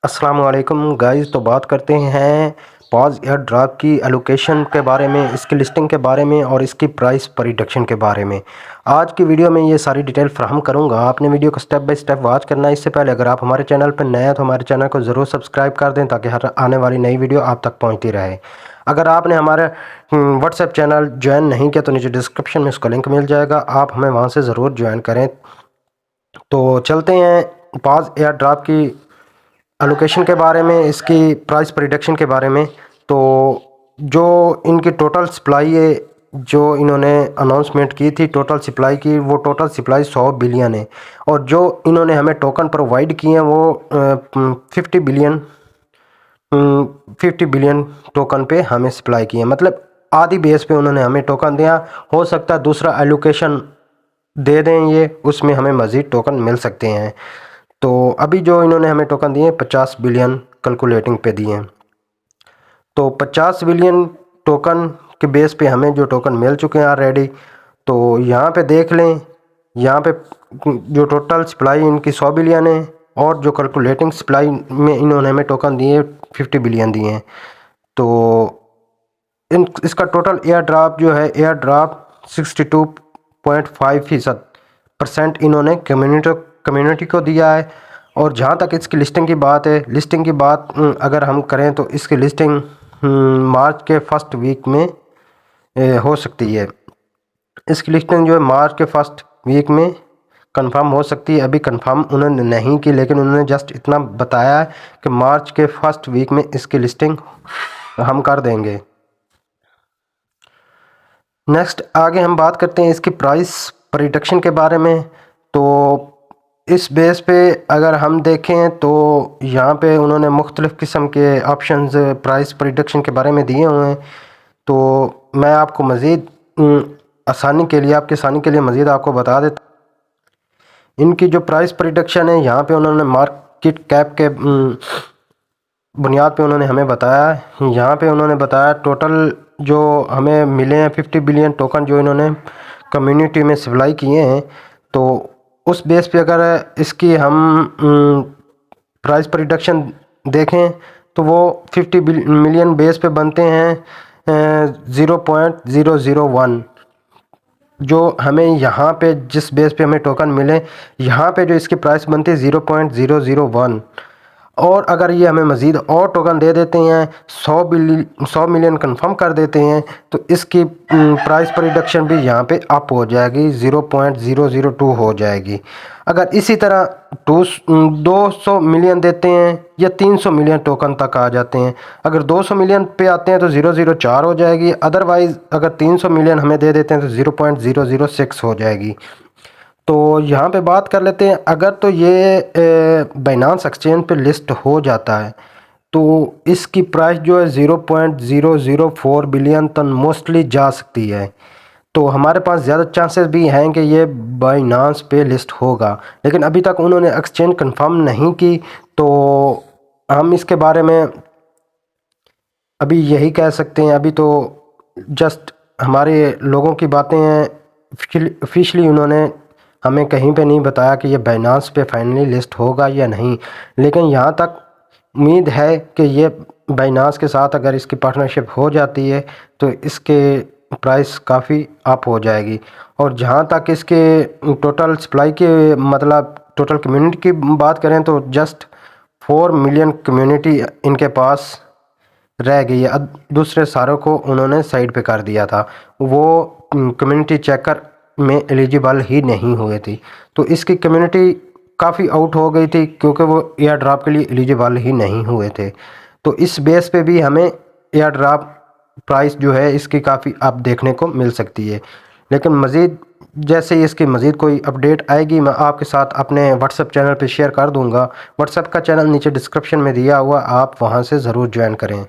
अस्सलाम वालेकुम गाइस। तो बात करते हैं पॉज एयर ड्रॉप की एलोकेशन के बारे में, इसकी लिस्टिंग के बारे में और इसकी प्राइस प्रिडिक्शन के बारे में। आज की वीडियो में ये सारी डिटेल फ्राहम करूंगा। आपने वीडियो को स्टेप बाय स्टेप वॉच करना है। इससे पहले अगर आप हमारे चैनल पर नए हैं तो हमारे चैनल को ज़रूर सब्सक्राइब कर दें ताकि हर आने वाली नई वीडियो आप तक पहुँचती रहे। अगर आपने हमारे व्हाट्सएप चैनल ज्वाइन नहीं किया तो नीचे डिस्क्रिप्शन में उसका लिंक मिल जाएगा, आप हमें वहाँ से ज़रूर ज्वाइन करें। तो चलते हैं पॉज एयर ड्रॉप की एलोकेशन के बारे में, इसकी प्राइस प्रिडिक्शन के बारे में। तो जो इनकी टोटल सप्लाई है, जो इन्होंने अनाउंसमेंट की थी टोटल सप्लाई की, वो टोटल सप्लाई 100 बिलियन है। और जो इन्होंने हमें टोकन प्रोवाइड किए हैं वो 50 बिलियन टोकन पे हमें सप्लाई किए हैं। मतलब आधी बेस पे उन्होंने हमें टोकन दिया। हो सकता है दूसरा एलोकेशन दे दें, ये उसमें हमें मज़ीद टोकन मिल सकते हैं। तो अभी जो इन्होंने हमें टोकन दिए 50 बिलियन कैलकुलेटिंग पे दिए हैं। तो 50 बिलियन टोकन के बेस पे हमें जो टोकन मिल चुके हैं ऑलरेडी। तो यहाँ पे देख लें, यहाँ पे जो टोटल सप्लाई इनकी 100 बिलियन है और जो कैलकुलेटिंग सप्लाई में इन्होंने हमें टोकन दिए 50 बिलियन दिए हैं। तो इसका टोटल एयर ड्रॉप जो है, एयर ड्रॉप 62.5% इन्होंने कम्युनिटी को दिया है। और जहाँ तक इसकी लिस्टिंग की बात है, लिस्टिंग की बात अगर हम करें तो इसकी लिस्टिंग मार्च के फर्स्ट वीक में हो सकती है। इसकी लिस्टिंग जो है मार्च के फर्स्ट वीक में कंफर्म हो सकती है। अभी कंफर्म उन्होंने नहीं की, लेकिन उन्होंने जस्ट इतना बताया है कि मार्च के फर्स्ट वीक में इसकी लिस्टिंग हम कर देंगे। नेक्स्ट आगे हम बात करते हैं इसकी प्राइस प्रिडिक्शन के बारे में। तो इस बेस पे अगर हम देखें तो यहाँ पे उन्होंने मुख्तलिफ़ किस्म के ऑप्शंस प्राइस प्रिडिक्शन के बारे में दिए हुए हैं। तो मैं आपको मज़ीद आसानी के लिए, आपकी आसानी के लिए मज़ीद आपको बता देता। इनकी जो प्राइस प्रिडिक्शन है, यहाँ पे उन्होंने मार्केट कैप के बुनियाद पे उन्होंने हमें बताया। यहाँ पे उन्होंने बताया टोटल जो हमें मिले हैं 50 बिलियन टोकन जो इन्होंने कम्युनिटी में सप्लाई किए हैं। तो उस बेस पे अगर इसकी हम प्राइस प्रिडिक्शन देखें तो वो 50 मिलियन बेस पे बनते हैं 0.001। जो हमें यहाँ पे जिस बेस पे हमें टोकन मिले, यहाँ पे जो इसकी प्राइस बनती है 0.001। और अगर ये हमें मज़ीद और टोकन दे देते हैं, 100 मिलियन कंफर्म कर देते हैं, तो इसकी प्राइस प्रिडिक्शन भी यहाँ पे अप हो जाएगी, 0.002 हो जाएगी। अगर इसी तरह 200 मिलियन देते हैं या 300 मिलियन टोकन तक आ जाते हैं। अगर 200 मिलियन पे आते हैं तो 004 हो जाएगी। अदरवाइज़ अगर 300 मिलियन हमें दे देते हैं तो 0.006 हो जाएगी। तो यहाँ पे बात कर लेते हैं, अगर तो ये बाइनांस एक्सचेंज पे लिस्ट हो जाता है तो इसकी प्राइस जो है 0.004 बिलियन तक मोस्टली जा सकती है। तो हमारे पास ज़्यादा चांसेस भी हैं कि ये बाइनांस पे लिस्ट होगा, लेकिन अभी तक उन्होंने एक्सचेंज कंफर्म नहीं की। तो हम इसके बारे में अभी यही कह सकते हैं, अभी तो जस्ट हमारे लोगों की बातें हैं। ऑफिशियली उन्होंने हमें कहीं पे नहीं बताया कि ये बाइनांस पे फाइनली लिस्ट होगा या नहीं, लेकिन यहाँ तक उम्मीद है कि ये बाइनांस के साथ अगर इसकी पार्टनरशिप हो जाती है तो इसके प्राइस काफ़ी अप हो जाएगी। और जहाँ तक इसके टोटल सप्लाई के, मतलब टोटल कम्युनिटी की बात करें तो जस्ट 4 मिलियन कम्युनिटी इनके पास रह गई है। दूसरे सारों को उन्होंने साइड पे कर दिया था, वो कम्युनिटी चेकर में एलिजिबल ही नहीं हुए थे। तो इसकी कम्युनिटी काफ़ी आउट हो गई थी क्योंकि वो एयर ड्रॉप के लिए एलिजिबल ही नहीं हुए थे। तो इस बेस पे भी हमें एयर ड्रॉप प्राइस जो है इसकी काफ़ी अप देखने को मिल सकती है। लेकिन मज़ीद जैसे ही इसकी मज़ीद कोई अपडेट आएगी मैं आपके साथ अपने व्हाट्सएप चैनल पे शेयर कर दूंगा। व्हाट्सएप का चैनल नीचे डिस्क्रिप्शन में दिया हुआ, आप वहां से ज़रूर ज्वाइन करें।